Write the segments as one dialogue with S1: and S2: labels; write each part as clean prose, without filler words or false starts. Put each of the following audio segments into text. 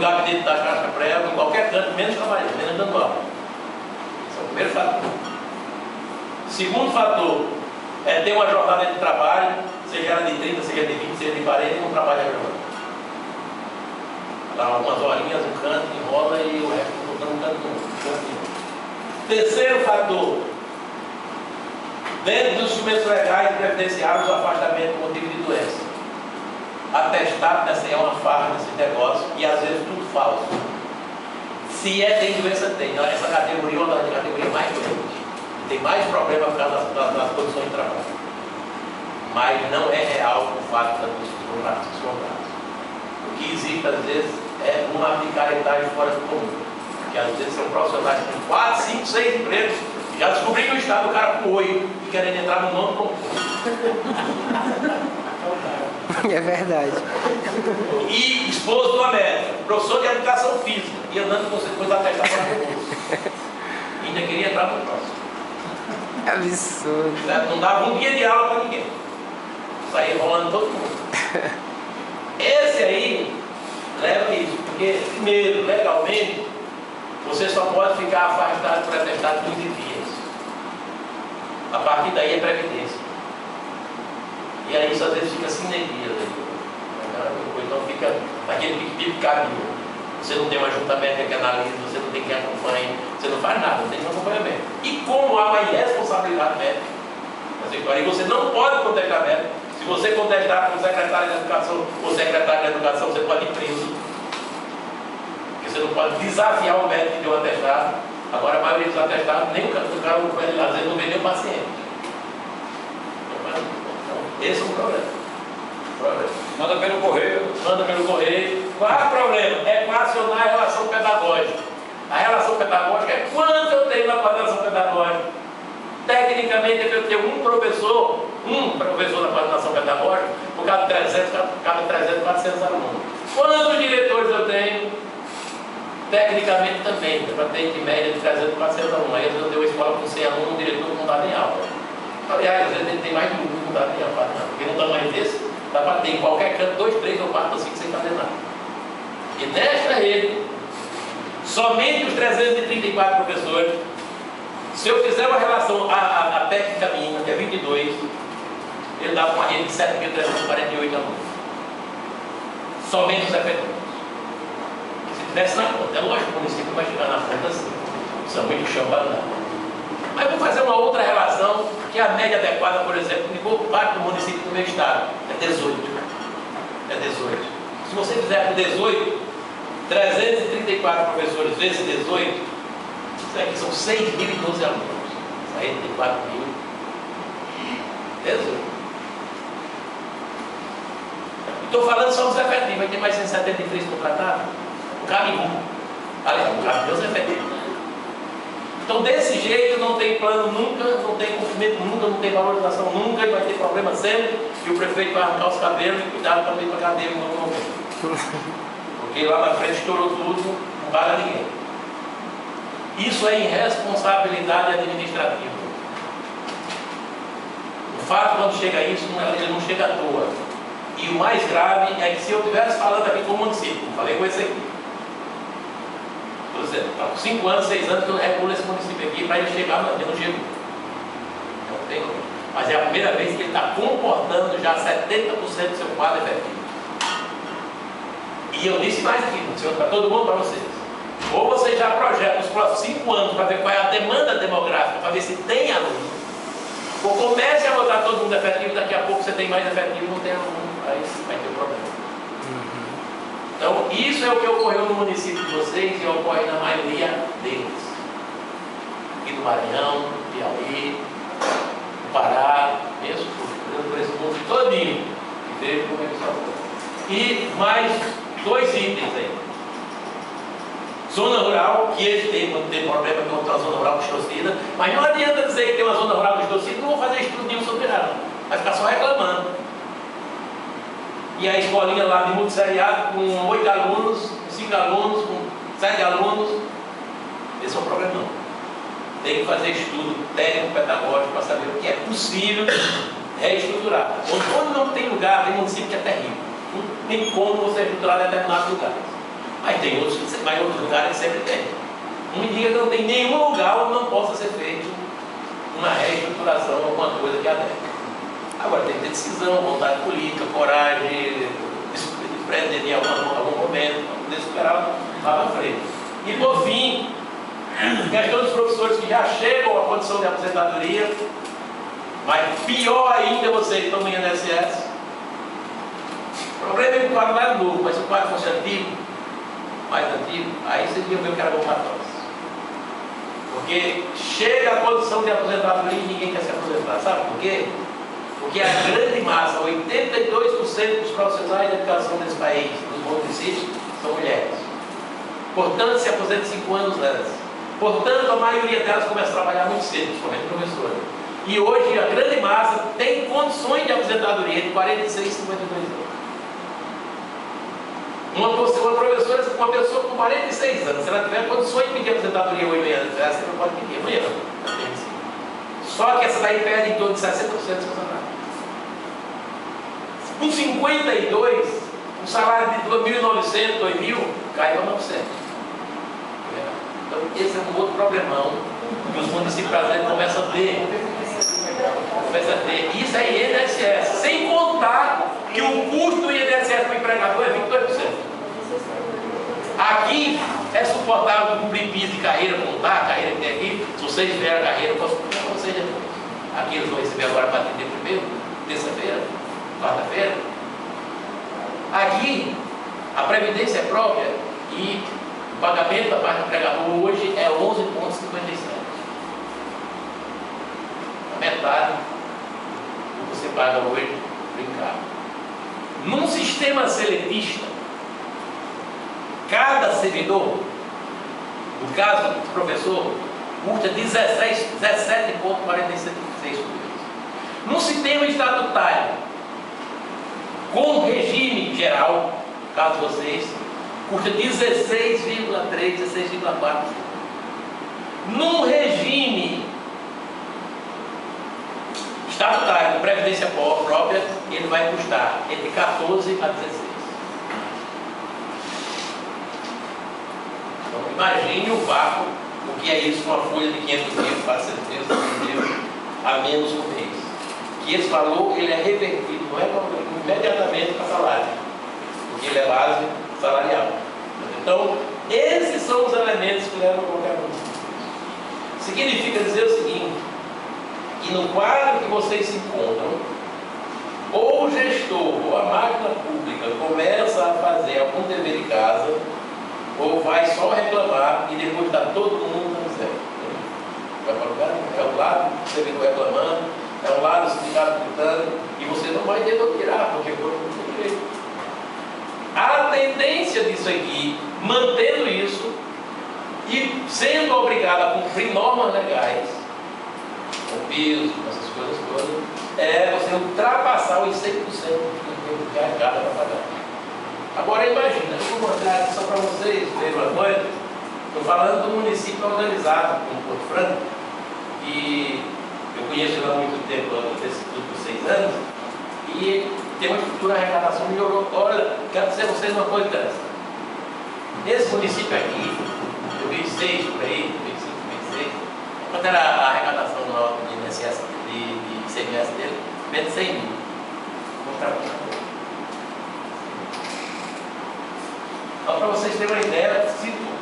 S1: gabinete da Caixa Pré, em qualquer canto, menos trabalhando, menos dando aula. Esse é o primeiro fator. Segundo fator é ter uma jornada de trabalho, seja ela de 30, seja de 20, seja de 40, e não trabalha gravando. Dá algumas horinhas, um canto, enrola e o resto não canto nenhum. Terceiro fator, dentro dos instrumentos legais e previdenciários, o afastamento por motivo de doença. Atestado nessa é uma farra nesse negócio e às vezes tudo falso. Se tem doença, tem. Essa categoria é uma das categorias mais doentes. Tem mais problema por causa das condições de trabalho. Mas não é real o fato dos contratos. O que existe às vezes é uma picaretagem fora do comum. Que às vezes são profissionais com 4, 5, 6 empregos. Já descobri no estado o cara com 8 e querendo entrar no nono concurso.
S2: É verdade.
S1: E esposo do médica, professor de educação física, e andando com coisa atestada para o concurso. E ainda queria entrar no próximo.
S2: Absurdo.
S1: Não dava um dia de aula para ninguém. Saía rolando todo mundo. Esse aí leva isso, porque primeiro, legalmente, você só pode ficar afastado por atestado 15 dias. A partir daí é previdência. E aí isso às vezes fica sem energia. Então fica naquele tipo de caminho. Você não tem uma junta médica que analisa, você não tem quem acompanhe, você não faz nada, não tem um acompanhamento. E como há uma irresponsabilidade médica, aí você não pode contestar médico. Se você contestar como secretário de Educação ou secretário de Educação, você pode ir preso. Porque você não pode desafiar o médico que deu um atestado. Agora a maioria dos atestados, nem o cara às vezes não vê nem o paciente. Esse é um problema.
S3: Manda pelo correio.
S1: Manda pelo correio. Qual é o problema? É equacionar a relação pedagógica. A relação pedagógica é quanto eu tenho na coordenação pedagógica. Tecnicamente, eu tenho um professor na coordenação pedagógica, por cada 300, 400 alunos. Quantos diretores eu tenho? Tecnicamente também, para ter de média de 300, 400 alunos. Aí eu tenho uma escola com 100 alunos, um diretor não dá nem aula. Aliás, às vezes tem mais de um, não dá nem aula, porque no tamanho desse, dá para ter em qualquer canto 2, 3 ou 4 ou 5 sem fazer nada. E nesta rede, somente os 334 professores, se eu fizer uma relação à técnica minha, que é 22, ele dá uma rede de 7.348 alunos. Somente os efetivos. Se tivesse na conta, é lógico que o município vai chegar na conta assim. Isso é muito chão para andar. Mas vou fazer uma outra relação, que é a média adequada, por exemplo, de boa parte do município do meu estado. É 18. É 18. Se você fizer com 18, 334 professores vezes 18, isso aqui são 6.012 alunos. Isso aí tem 4.000. 18. Estou falando só dos efetivos, vai ter mais 173 contratados. O cabe um. Aliás, o cabe 2 efetivos. Então, desse jeito, não tem plano nunca, não tem cumprimento nunca, não tem valorização nunca, e vai ter problema sempre, e o prefeito vai arrancar os cabelos e cuidado também com a cadeia no momento. Porque lá na frente estourou tudo, não paga ninguém. Isso é irresponsabilidade administrativa. O fato, quando chega isso, ele não chega à toa. E o mais grave é que se eu estivesse falando aqui com o município, falei com esse aqui, por exemplo, está com 5 anos, 6 anos que eu regulo esse município aqui para ele chegar no G1. Não tem como. Mas é a primeira vez que ele está comportando já 70% do seu quadro efetivo. E eu disse mais aqui, para todo mundo, para vocês. Ou você já projeta os próximos 5 anos para ver qual é a demanda demográfica, para ver se tem aluno. Ou comece a botar todo mundo efetivo, daqui a pouco você tem mais efetivo e não tem aluno. Aí vai ter um problema. Então, isso é o que ocorreu no município de vocês e ocorre na maioria deles. Aqui no Maranhão, no Piauí, no Pará, mesmo por esse mundo todinho que teve como é. E mais 2 itens aí. Zona rural, que eles têm problema com a zona rural distorcida, mas não adianta dizer que tem uma zona rural distorcida, não vou fazer estudo nenhum sobre ela. Vai ficar só reclamando. E a escolinha lá de multisseriado com 8 alunos, com 5 alunos, com 7 alunos, esse é um problema. Tem que fazer estudo técnico-pedagógico para saber o que é possível reestruturar. Onde não tem lugar, tem município que é terrível. Não tem como você estruturar determinados lugares. Mas tem outros, mas em outros lugares sempre tem. Não me diga que não tem nenhum lugar onde não possa ser feito uma reestruturação, alguma coisa que adeque. Agora tem que ter decisão, vontade política, coragem, desprender em algum momento, para poder superar lá na frente. E por fim, questão dos professores que já chegam à condição de aposentadoria, mas pior ainda vocês estão no INSS. O problema é que o quadro não é novo, mas se o quadro fosse antigo, mais antigo, aí vocês iam ver que era bom para todos. Porque chega a condição de aposentadoria e ninguém quer se aposentar. Sabe por quê? Porque a grande massa, 82% dos profissionais de educação desse país, dos municípios, são mulheres. Portanto, se aposentam 5 anos antes. Portanto, a maioria delas começa a trabalhar muito cedo, principalmente professora. E hoje a grande massa tem condições de aposentadoria de 46 e 52 anos. Uma pessoa com 46 anos, se ela tiver condições de pedir aposentadoria hoje mesmo, você não pode pedir amanhã. Só que essa daí perde em torno de 60% do seu salário. Com 52, um salário de 2.900, 2.000, cai para 900. Então, esse é um outro problemão que os municípios brasileiros começam a ter. Isso é INSS, sem contar que o custo do INSS para o empregador é 22%. Aqui é suportável cumprir piso de carreira, montar a carreira que tem aqui. Se vocês tiverem a carreira, eu posso cumprir com vocês depois. Aqui eles vão receber agora para atender primeiro, terça-feira, quarta-feira. Aqui a previdência é própria e o pagamento da parte do empregador hoje é 11,57. A metade do que você paga hoje brincar. Num sistema seletista, cada servidor, no caso do professor, custa 17,46 por mês. Num sistema estatutário, com regime geral, caso vocês, custa 16,3, 16,4. Num regime estatutário, de previdência própria, ele vai custar entre 14 a 16. Então, imagine o vácuo, o que é isso, uma folha de 500 mil, 400 mil, 500 mil, a menos por mês. Que esse valor, ele é revertido, não é imediatamente para salário, porque ele é base salarial. Então, esses são os elementos que levam a qualquer um. Significa dizer o seguinte, que no quadro que vocês se encontram, ou o gestor ou a máquina pública começa a fazer algum dever de casa, ou vai só reclamar e depois está todo mundo no zero. Vai para o lugar, é um lado o servidor reclamando, é um lado o sindicato gritando, e você não vai ter onde tirar, porque foi muito jeito. A tendência disso aqui, mantendo isso e sendo obrigado a cumprir normas legais, com piso, com essas coisas todas, é você ultrapassar os 100% que a arrecada para pagar. Agora imagina, eu vou mostrar aqui só para vocês verem uma coisa. Estou falando do município organizado, como Porto Franco, e eu conheço ele há muito tempo, desses últimos 6 anos, e tem uma estrutura de arrecadação melhorou. Olha, quero dizer a vocês uma coisa dessa. Nesse município aqui, 2006 por aí, 2005, 2006, quanto era a arrecadação nova de INSS, de ICMS dele? Menos de 100 mil. Vou mostrar para vocês. Só para vocês terem uma ideia,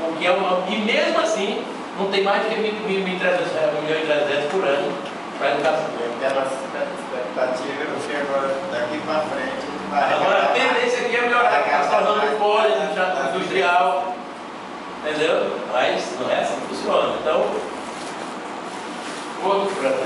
S1: o que é uma. E mesmo assim, não tem mais de 1.300 por ano para educação.
S4: Aquela expectativa eu sei agora, daqui para frente.
S1: Agora a tendência aqui é melhorar, está se tornando um polo industrial, entendeu? Mas não é assim que funciona. Então, outro franco,